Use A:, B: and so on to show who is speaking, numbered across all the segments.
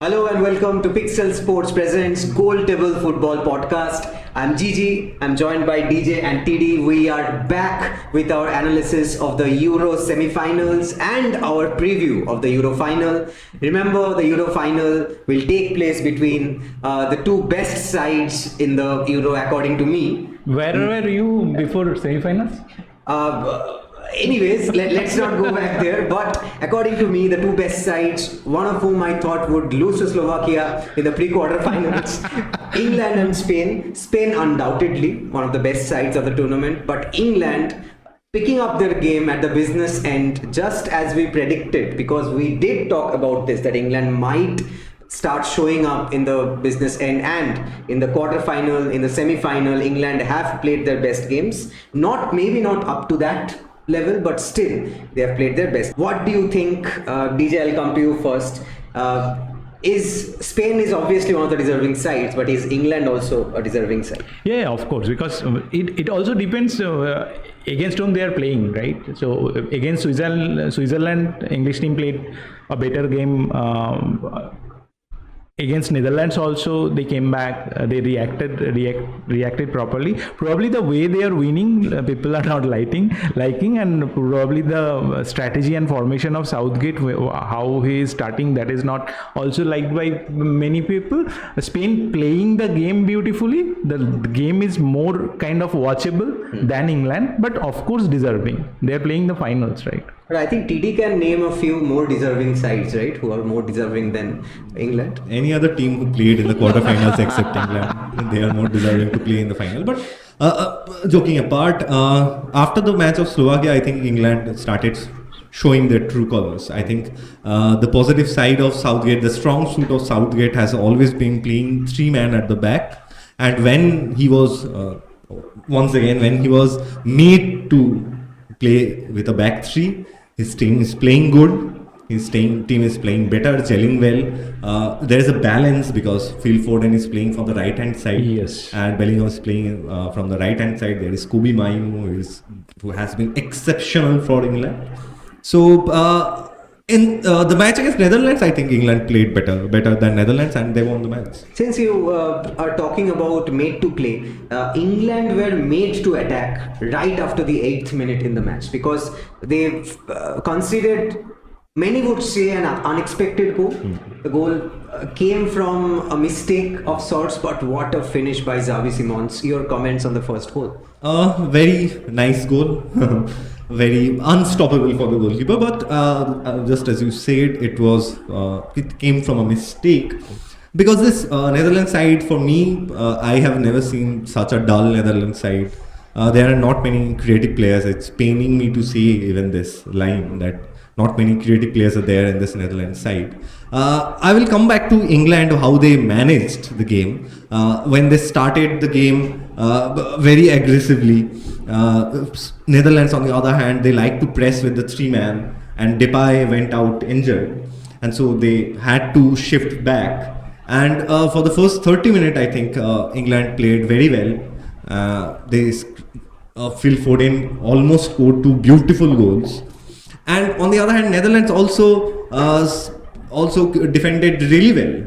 A: Hello and welcome to PixelSports presents Goal Table Football Podcast. I'm Gigi. I'm joined by DJ and TD. We are back with our analysis of the Euro semi-finals and our preview of the Euro final. Remember, the Euro final will take place between the two best sides in the Euro, according to me.
B: Where were you before semi-finals?
A: Anyways, let's not go back there. But according to me, the two best sides, one of whom I thought would lose to Slovakia in the pre-quarterfinals, England and Spain. Spain undoubtedly one of the best sides of the tournament, but England picking up their game at the business end, just as we predicted, because we did talk about this, that England might start showing up in the business end, and in the quarterfinal, in the semi-final, England have played their best games. Maybe not up to that level, but still they have played their best. What do you think, DJ? I'll come to you first. Is Spain is obviously one of the deserving sides, but is England also a deserving side?
B: Yeah, of course, because it also depends against whom they are playing, right? So against Switzerland, English team played a better game. Against Netherlands also, they came back, they reacted properly. Probably the way they are winning, people are not liking, and probably the strategy and formation of Southgate, how he is starting, that is not also liked by many people. Spain playing the game beautifully, the game is more kind of watchable than England, but of course deserving. They are playing the finals, right?
A: But I think TD can name a few more deserving sides, right? Who are more deserving than England.
C: Any other team who played in the quarterfinals except England, they are more deserving to play in the final. But joking apart, after the match of Slovakia, I think England started showing their true colors. I think the positive side of Southgate, the strong suit of Southgate has always been playing three-man at the back. And when he was, when he was made to play with a back three, his team is playing good. His team is playing better, gelling well. There is a balance because Phil Foden is playing from the right hand side,
B: yes,
C: and Bellingham is playing from the right hand side. There is Kobe Mainu who has been exceptional for England. So in the match against Netherlands, I think England played better than Netherlands, and they won the match.
A: Since you are talking about made to play, England were made to attack right after the 8th minute in the match, because they conceded, many would say, an unexpected goal. The goal came from a mistake of sorts, but what a finish by Xavi Simons. Your comments on the first goal?
C: Very nice goal. Very unstoppable for the goalkeeper, but just as you said, it came from a mistake, because this Netherlands side, for me, I have never seen such a dull Netherlands side. There are not many creative players. It's paining me to see even this line that not many creative players are there in this Netherlands side. I will come back to England, how they managed the game. When they started the game very aggressively, Netherlands, on the other hand, they like to press with the three-man, and Depay went out injured, and so they had to shift back. And for the first 30 minutes, I think England played very well. Phil Foden almost scored two beautiful goals. And on the other hand, Netherlands also defended really well.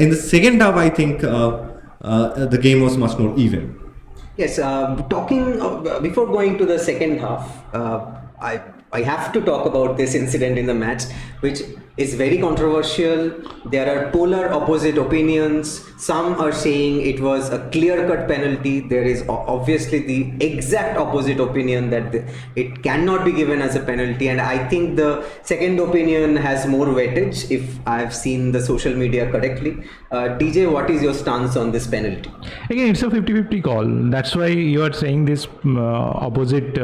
C: In the second half, I think the game was much more even.
A: Yes, before going to the second half, I have to talk about this incident in the match, which is very controversial. There are polar opposite opinions. Some are saying it was a clear-cut penalty. There is obviously the exact opposite opinion that it cannot be given as a penalty, and I think the second opinion has more weightage, if I've seen the social media correctly. DJ, what is your stance on this penalty?
B: Again, it's a 50-50 call. That's why you are saying this opposite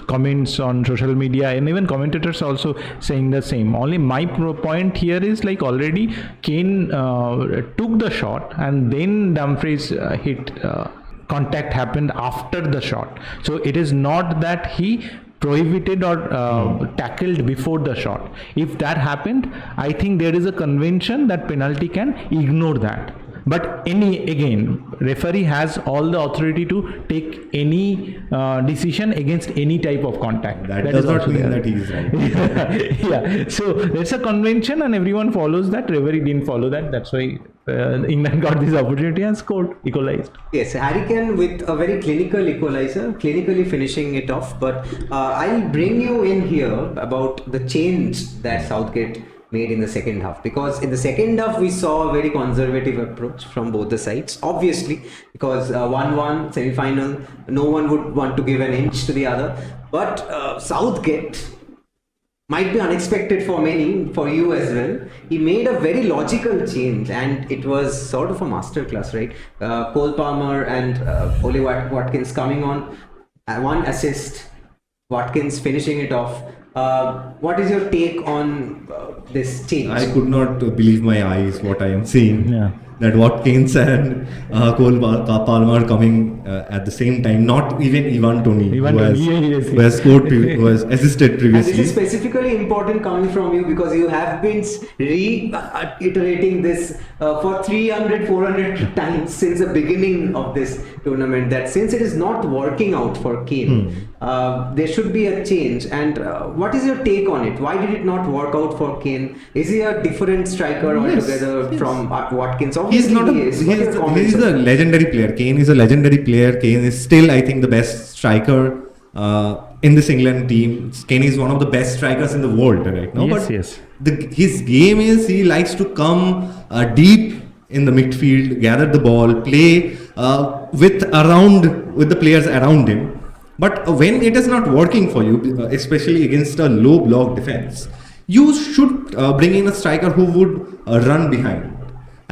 B: comments on social media, and even commentators also saying the same. Only my point here is, like, already Kane took the shot, and then Dumfries hit. Contact happened after the shot. So it is not that he prohibited or tackled before the shot. If that happened, I think there is a convention that penalty can ignore that. But referee has all the authority to take any decision against any type of contact.
C: That does not mean that he is right.
B: Yeah, so it's a convention and everyone follows that. Referee didn't follow that. That's why England got this opportunity and scored, equalized.
A: Yes, Harry Kane with a very clinical equalizer, clinically finishing it off. But I'll bring you in here about the change that Southgate made in the second half, because in the second half we saw a very conservative approach from both the sides, obviously, because 1-1 semi-final, no one would want to give an inch to the other. But Southgate might be unexpected for many, for you as well. He made a very logical change, and it was sort of a masterclass, right? Cole Palmer and Oli Watkins coming on, one assist, Watkins finishing it off. What is your take on this change?
C: I could not believe my eyes what I am seeing.
B: Yeah.
C: That Watkins and Cole Palmer coming at the same time, not even Ivan Toney, who has scored, who has assisted previously.
A: And this is specifically important coming from you, because you have been reiterating this for 300-400 times since the beginning of this tournament, that since it is not working out for Kane, there should be a change. And what is your take on it? Why did it not work out for Kane? Is he a different striker altogether from Watkins?
C: He's not he's a legendary player. Kane is a legendary player. Kane is still, I think, the best striker in this England team. Kane is one of the best strikers in the world right now. His game is, he likes to come deep in the midfield, gather the ball, play with the players around him. But when it is not working for you, especially against a low block defense, you should bring in a striker who would run behind.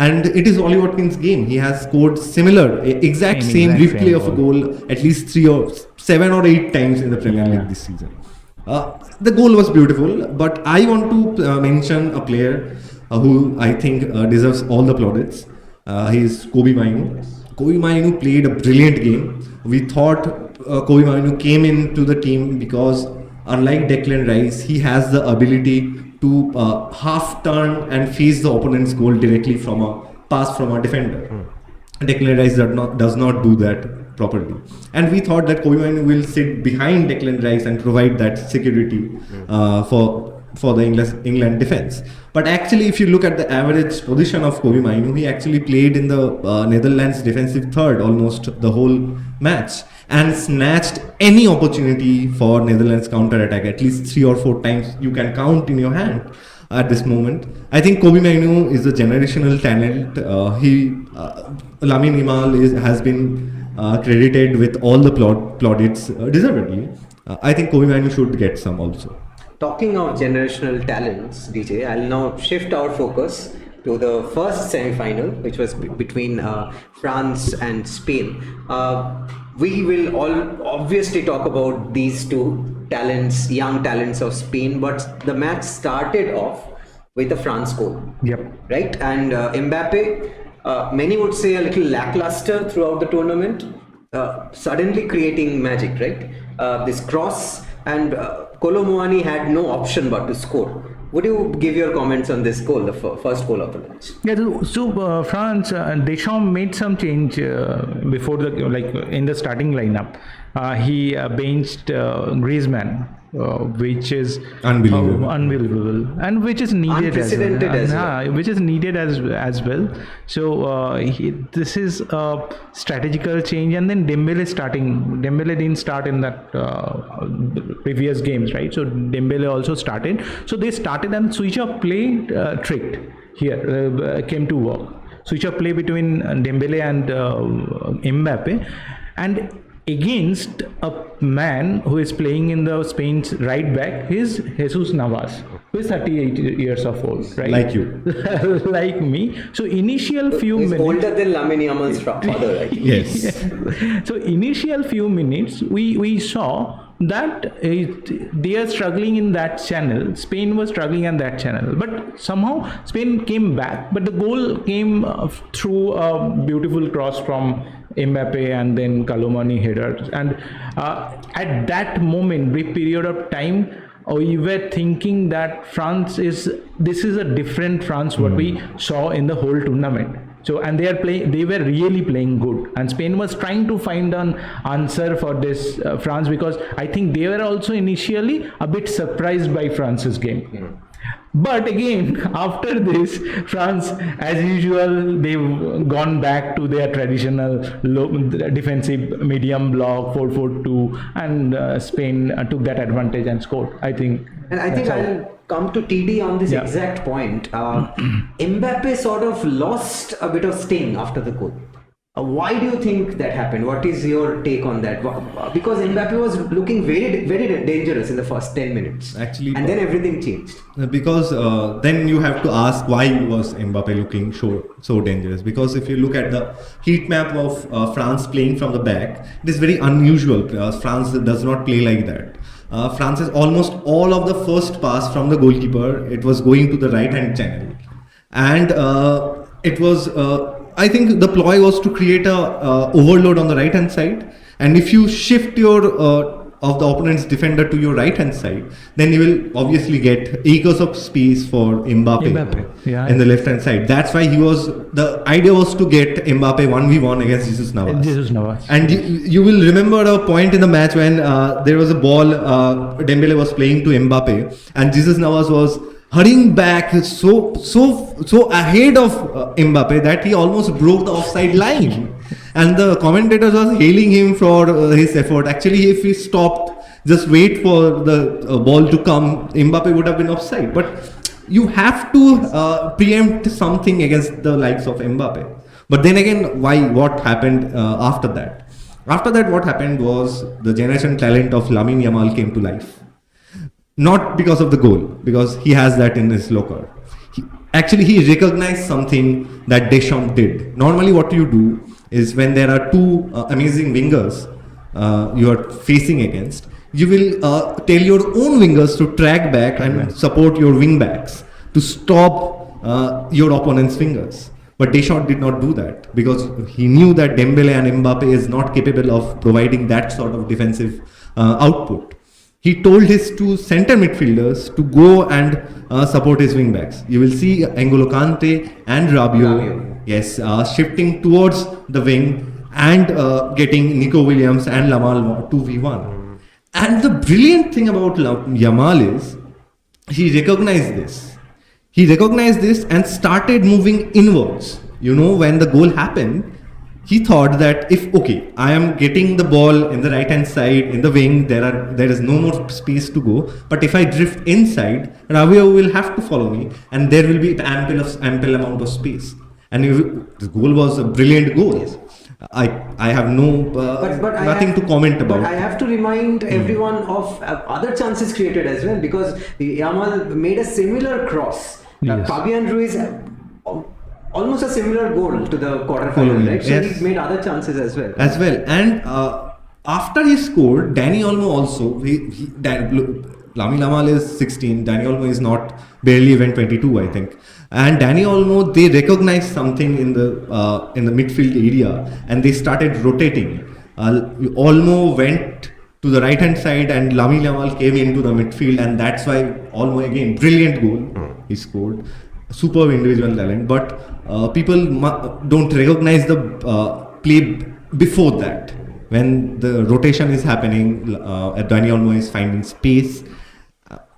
C: And it is Oli Watkins' game. He has scored same replay of a goal at least 7 or 8 times in the Premier League this season. The goal was beautiful, but I want to mention a player who I think deserves all the plaudits. He is Kobbie Mainoo. Kobbie Mainoo played a brilliant game. We thought Kobbie Mainoo came into the team because, unlike Declan Rice, he has the ability to half turn and face the opponent's goal directly from a pass from a defender. Declan Rice does not do that properly. And we thought that Kobbie Mainoo will sit behind Declan Rice and provide that security for the England defense. But actually, if you look at the average position of Kobbie Mainoo, he actually played in the Netherlands defensive third almost the whole match, and snatched any opportunity for Netherlands counter-attack. At least 3 or 4 times you can count in your hand at this moment. I think Kobbie Mainoo is a generational talent. Lami has been credited with all the plaudits deservedly. I think Kobbie Mainoo should get some also.
A: Talking of generational talents, DJ, I'll now shift our focus to the first semi-final, which was between France and Spain. We will all obviously talk about these two talents, young talents of Spain, but the match started off with a France goal.
B: Yep.
A: Right? And Mbappe, many would say a little lackluster throughout the tournament, suddenly creating magic, right? This cross, and Kolo Muani had no option but to score. Would you give your comments on this goal, the first goal of the match?
B: Yeah, so France, Deschamps made some change before in the starting lineup. He benched Griezmann, which is unbelievable, and which is needed which is needed as well. So this is a strategical change, and then Dembele didn't start in that previous games, right? So Dembele also started. So they started, and switch of play tricked here came to work. Switch of play between Dembele and Mbappe, and against a man who is playing in the Spain's right back is Jesus Navas, who is 38 years of old, right?
C: Like you.
B: Like me. So initial few minutes...
A: older than Lami Yamal's father, right?
C: Yes.
B: So initial few minutes, we saw that they are struggling in that channel. Spain was struggling in that channel, but somehow Spain came back. But the goal came through a beautiful cross from Mbappe and then Kalomani header. And at that moment, brief period of time, we were thinking that this is a different France what we saw in the whole tournament. So, and they were really playing good, and Spain was trying to find an answer for this France, because I think they were also initially a bit surprised by France's game. But again, after this, France, as usual, they've gone back to their traditional defensive medium block 4-4-2, and Spain took that advantage and scored, I think.
A: And I think I'll come to TD on this exact point. Mbappe sort of lost a bit of sting after the goal. Why do you think that happened? What is your take on that? Because Mbappe was looking very, very dangerous in the first 10 minutes.
C: Actually,
A: and then everything changed.
C: Because then you have to ask, why was Mbappe looking so dangerous? Because if you look at the heat map of France playing from the back, it is very unusual. France does not play like that. France has almost all of the first pass from the goalkeeper. It was going to the right hand channel, and it was. I think the ploy was to create a overload on the right hand side, and if you shift your of the opponent's defender to your right hand side, then you will obviously get acres of space for Mbappe in the left hand side. That's why the idea was to get Mbappe 1v1 against Jesus Navas. And you will remember a point in the match when there was a ball Dembele was playing to Mbappe, and Jesus Navas was hurrying back so ahead of Mbappe that he almost broke the offside line, and the commentators was hailing him for his effort. Actually, if he stopped, just wait for the ball to come, Mbappe would have been offside. But you have to preempt something against the likes of Mbappe. But then again, what happened after that? After that, what happened was the generation talent of Lamine Yamal came to life. Not because of the goal, because he has that in his locker. He recognized something that Deschamps did. Normally what you do is, when there are two amazing wingers you are facing against, you will tell your own wingers to track back and support your wing backs to stop your opponent's wingers. But Deschamps did not do that, because he knew that Dembele and Mbappe is not capable of providing that sort of defensive output. He told his two center midfielders to go and support his wing backs. You will see N'Golo Kante and Rabiot, shifting towards the wing and getting Niiko Williams and Lamal 2v1. And the brilliant thing about Yamal is, he recognized this. He recognized this and started moving inwards. When the goal happened, he thought that I am getting the ball in the right hand side in the wing, there is no more space to go, but if I drift inside, Rabiot will have to follow me, and there will be ample amount of space. And the goal was a brilliant goal. Yes. I have nothing to comment about.
A: But I have to remind everyone of other chances created as well, because Yamal made a similar cross.
B: Yes.
A: Fabian Ruiz almost a similar goal to the quarterfinal, right? So he made other chances as well.
C: And after he scored, Dani Olmo also. Lamine Yamal is 16. Dani Olmo is barely even 22, I think. And Dani Olmo, they recognized something in the midfield area, and they started rotating. Olmo went to the right hand side, and Lamine Yamal came into the midfield, and that's why Olmo, again, brilliant goal he scored. Superb individual talent, but people don't recognize the play before that. When the rotation is happening, Dani Olmo is finding space.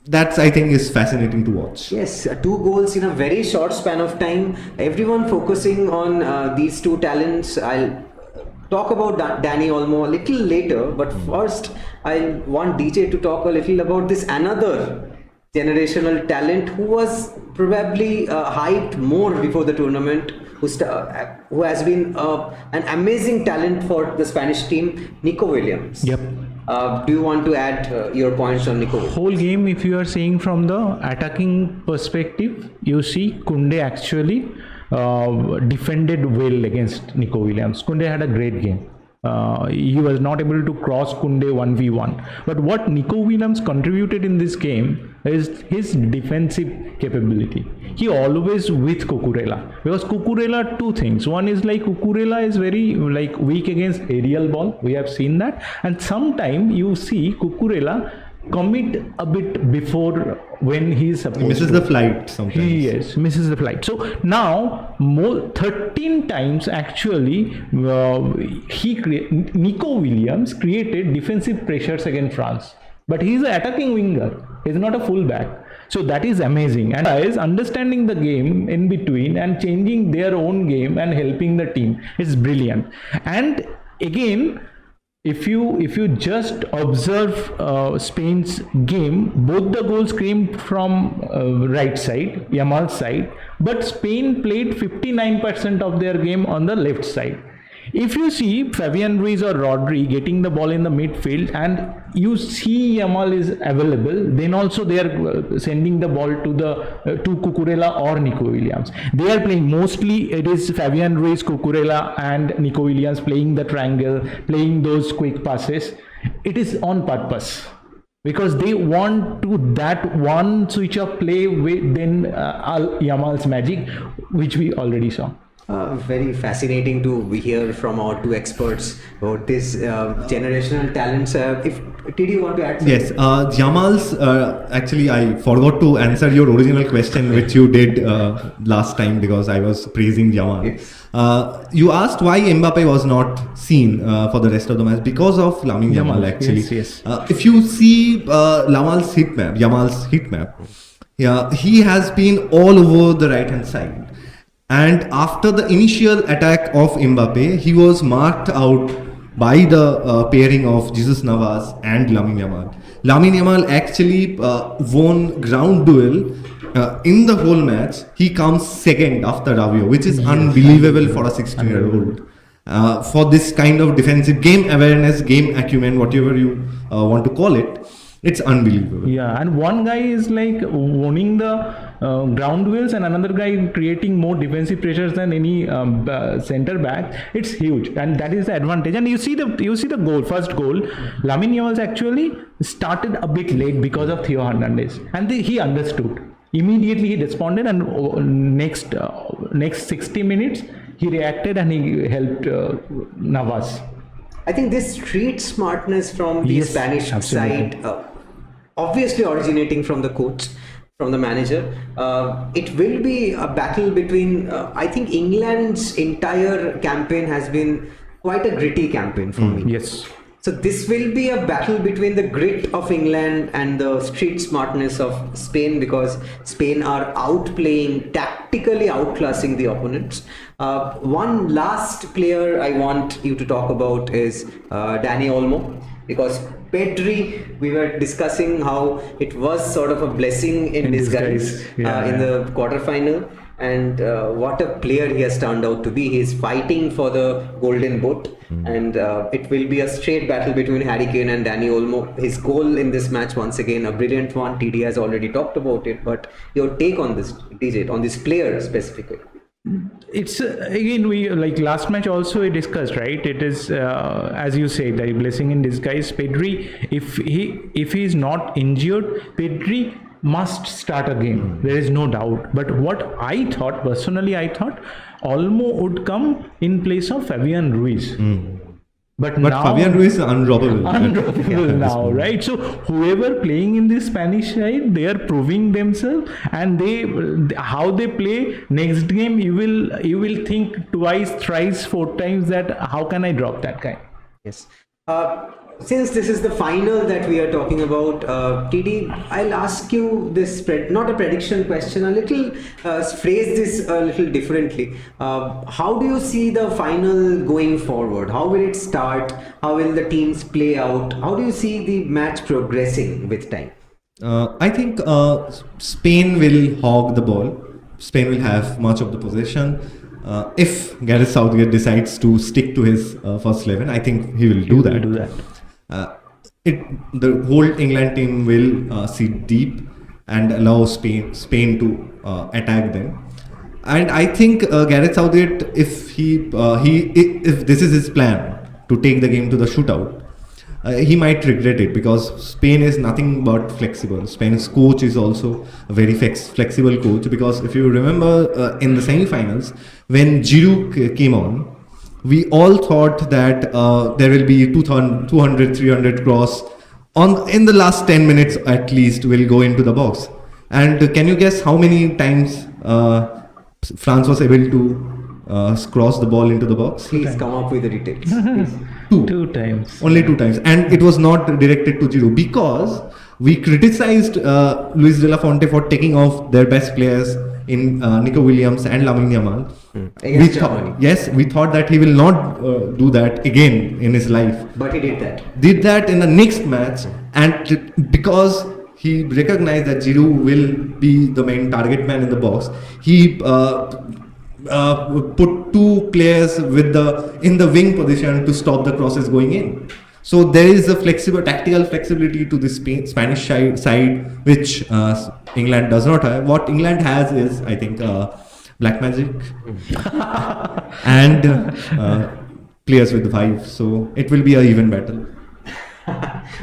C: That's, I think, is fascinating to watch.
A: Yes, 2 goals in a very short span of time. Everyone focusing on these 2 talents. I'll talk about Dani Olmo a little later, but first I want DJ to talk a little about this another generational talent who was probably hyped more before the tournament, who has been an amazing talent for the Spanish team, Niiko Williams.
B: Yep.
A: Do you want to add your points on Niiko Williams?
B: Whole game, if you are saying from the attacking perspective, you see Koundé actually defended well against Niiko Williams. Koundé had a great game. He was not able to cross Koundé 1v1. But what Niiko Williams contributed in this game is his defensive capability. He always with Cucurella, because Cucurella, 2 things. One is Cucurella is very weak against aerial ball. We have seen that, and sometimes you see Cucurella commit a bit before when he is supposed
C: Misses
B: to.
C: the flight sometimes.
B: Yes, misses the flight. So now, 13 times actually, Niiko Williams created defensive pressures against France. But he is an attacking winger. He is not a fullback. So that is amazing. And guys understanding the game in between and changing their own game and helping the team. It's brilliant. And again, if you just observe Spain's game, both the goals came from right side, Yamal's side, but Spain played 59% of their game on the left side. If you see Fabian Ruiz or Rodri getting the ball in the midfield and you see Yamal is available, then also they are sending the ball to Cucurella or Niiko Williams. They are playing mostly, it is Fabian Ruiz, Cucurella and Niiko Williams playing the triangle, playing those quick passes. It is on purpose because they want to that one switch of play with then Yamal's magic, which we already saw.
A: Very fascinating to hear from our two experts about this generational talents. Did you want to add something?
C: Yes, Jamal's, actually I forgot to answer your original question which you did last time because I was praising Jamal.
A: Yes.
C: You asked why Mbappe was not seen for the rest of the match because of Lami Yamal actually.
B: Yes.
C: If you see Yamal's heat map, yeah, he has been all over the right hand side. And after the initial attack of Mbappe, he was marked out by the pairing of Jesus Navas and Lamine Yamal. Lamine Yamal actually won ground duel in the whole match. He comes second after Rabiot, which is unbelievable for a 16-year-old. For this kind of defensive game awareness, game acumen, whatever you want to call it, it's unbelievable.
B: Yeah, and one guy is like owning the ground duels and another guy creating more defensive pressures than any center back. It's huge, and that is the advantage. And you see the goal, first goal. Lamine Yamal actually started a bit late because of Theo Hernandez, and he understood. Immediately he responded, and next 60 minutes he reacted and he helped Navas.
A: I think this street smartness from the Spanish
B: absolutely.
A: side, obviously originating from the coach, from the manager, it will be a battle between, I think England's entire campaign has been quite a gritty campaign for me.
B: Yes.
A: So this will be a battle between the grit of England and the street smartness of Spain, because Spain are tactically outclassing the opponents. One last player I want you to talk about is Dani Olmo, because Pedri, we were discussing how it was sort of a blessing in disguise in the quarterfinal. And what a player he has turned out to be. He is fighting for the golden boot, and it will be a straight battle between Harry Kane and Dani Olmo. His goal in this match, once again, a brilliant one. TD has already talked about it, but your take on this, DJ, on this player specifically?
B: It's again, we like last match also we discussed, right? It is as you said, a blessing in disguise. Pedri, if he is not injured, Pedri must start a game. There is no doubt. But what I thought personally, Almo would come in place of Fabian Ruiz. But now,
C: Fabian Ruiz is unrobbable.
B: Now, right? So whoever playing in the Spanish side, they are proving themselves, and how they play next game, you will think twice, thrice, 4 times that how can I drop that guy?
A: Yes. Since this is the final that we are talking about, TD, I'll ask you this, not a prediction question, a little, phrase this a little differently. How do you see the final going forward? How will it start? How will the teams play out? How do you see the match progressing with time?
C: I think Spain will hog the ball. Spain will have much of the possession. If Gareth Southgate decides to stick to his first 11, I think he will do that. The whole England team will sit deep and allow Spain to attack them. And I think Gareth Southgate, if this is his plan to take the game to the shootout, he might regret it, because Spain is nothing but flexible. Spain's coach is also a very flexible coach, because if you remember in the semi-finals when Giroud came on, we all thought that there will be 200, 300 cross in the last 10 minutes at least will go into the box. And can you guess how many times France was able to cross the ball into the box?
A: Please come up with the details.
B: Two times.
C: Only 2 times. And it was not directed to Giroud, because we criticized Luis de la Fonte for taking off their best players in Niiko Williams and Lami.
A: Against Germany.
C: Yes, we thought that he will not do that again in his life.
A: But he did that.
C: Did that in the next match, and because he recognized that Giroud will be the main target man in the box, he put 2 players in the wing position to stop the crosses going in. So there is a tactical flexibility to the Spanish side, which England does not have. What England has is, I think, black magic and players with vibes. So it will be an even battle.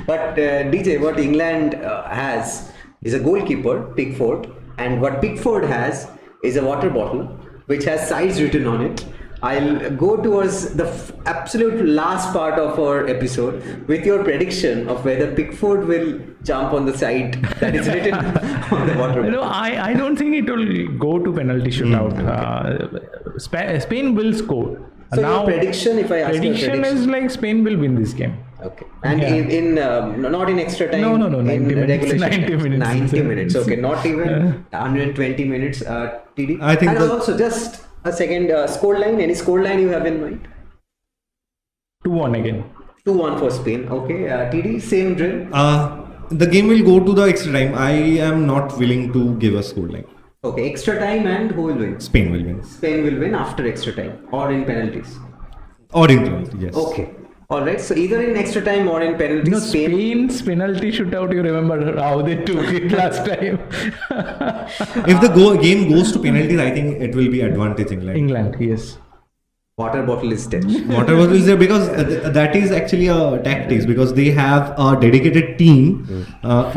A: But DJ, what England has is a goalkeeper, Pickford, and what Pickford has is a water bottle which has size written on it. I'll go towards the absolute last part of our episode with your prediction of whether Pickford will jump on the side that is written on the water bottle.
B: No, I don't think it will go to penalty shootout. Spain will score.
A: So your prediction, if I ask
B: prediction is like Spain will win this game.
A: Okay. And in not in extra time.
B: No, 90 minutes. 90 minutes.
A: 90 minutes. Okay, not even 120 minutes. TD.
C: I think.
A: And also just a second scoreline. Any scoreline you have in mind?
B: 2-1 again.
A: 2-1 for Spain. Okay. TD, same drill.
C: The game will go to the extra time. I am not willing to give a scoreline.
A: Okay, extra time, and who will win?
C: Spain will win.
A: Spain will win after extra time or in penalties.
C: Or in penalty, yes.
A: Okay. All right. So either in extra time or in penalties.
B: No, Spain's penalty shootout. You remember how they took it last time.
C: If the game goes to penalties, I think it will be advantage England.
B: Yes.
A: Water bottle is dead.
C: Water bottle is there because that is actually a tactics, because they have a dedicated team,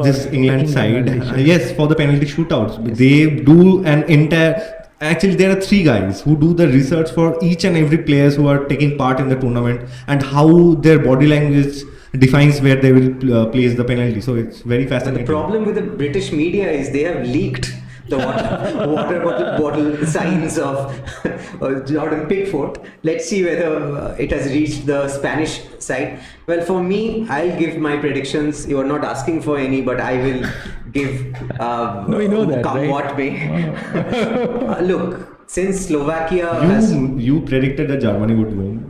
C: this England side. Yes, for the penalty shootouts. Yes. They do an entire. Actually, there are 3 guys who do the research for each and every players who are taking part in the tournament, and how their body language defines where they will place the penalty. So it's very fascinating.
A: But the problem with the British media is they have leaked the water bottle signs of Jordan Pickford. Let's see whether it has reached the Spanish side. Well, for me, I'll give my predictions. You are not asking for any, but I will give
B: no, we know that,
A: come
B: right?
A: what may. Look, since Slovakia
C: you predicted that Germany would win.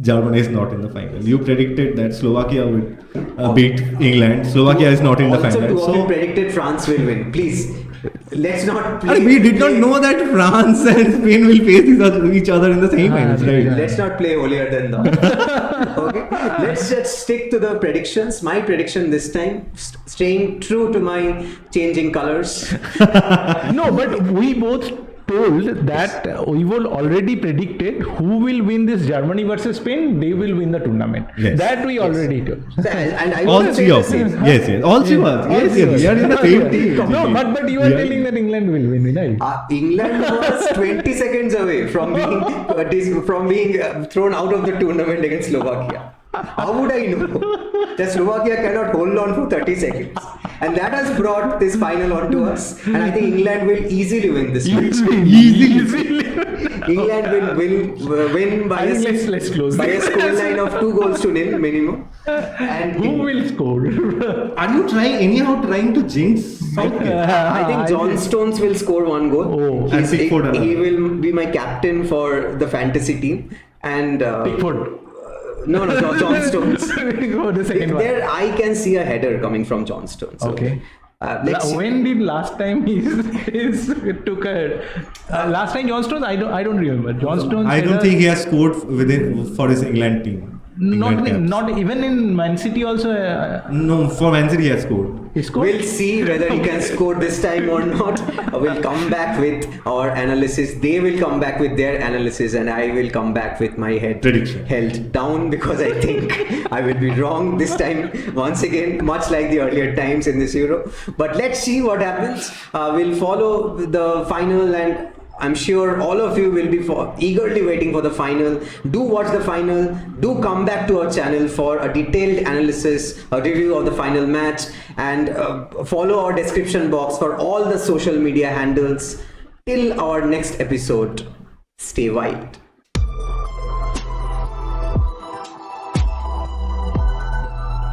C: Germany is not in the final. You predicted that Slovakia would beat England. Slovakia is not in the final.
A: Also, you predicted France will win. Please, let's not play.
C: We did not know that France and Spain will face each other in the same finals. Right?
A: Let's not play holier than thou. Okay, let's just stick to the predictions. My prediction this time, staying true to my changing colors.
B: No, but we both told that we will already predicted who will win this Germany versus Spain. They will win the tournament.
C: Yes.
B: That we already told.
A: And I
C: all 3 of us. Yes. All 3 of us. Yes. We are in the same team.
B: No, but you are telling that England will win, right?
A: England was 20 seconds away from being thrown out of the tournament against Slovakia. How would I know that Slovakia cannot hold on for 30 seconds? And that has brought this final onto us. And I think England will easily win this match.
C: Easily.
A: England will win by a scoreline of 2-0 minimum. And
B: who will score?
C: Are you trying to jinx something?
A: I think John Stones will score 1 goal. He will be my captain for the fantasy team. And
B: Pickford.
A: No, John Stones.
B: Go the second one.
A: There, I can see a header coming from John Stones.
B: Okay. When did last time he took a last time John Stones? I don't remember. John Stones.
C: I don't think he has scored for his England team.
B: Not even in Man City also.
C: No, for Man City he has scored.
B: He scored?
A: We'll see whether he can score this time or not. We'll come back with our analysis. They will come back with their analysis, and I will come back with my head
C: prediction
A: held down, because I think I will be wrong this time once again, much like the earlier times in this Euro. But let's see what happens. We'll follow the final and I'm sure all of you will be eagerly waiting for the final. Do watch the final. Do come back to our channel for a detailed analysis, a review of the final match, and follow our description box for all the social media handles. Till our next episode, stay wild.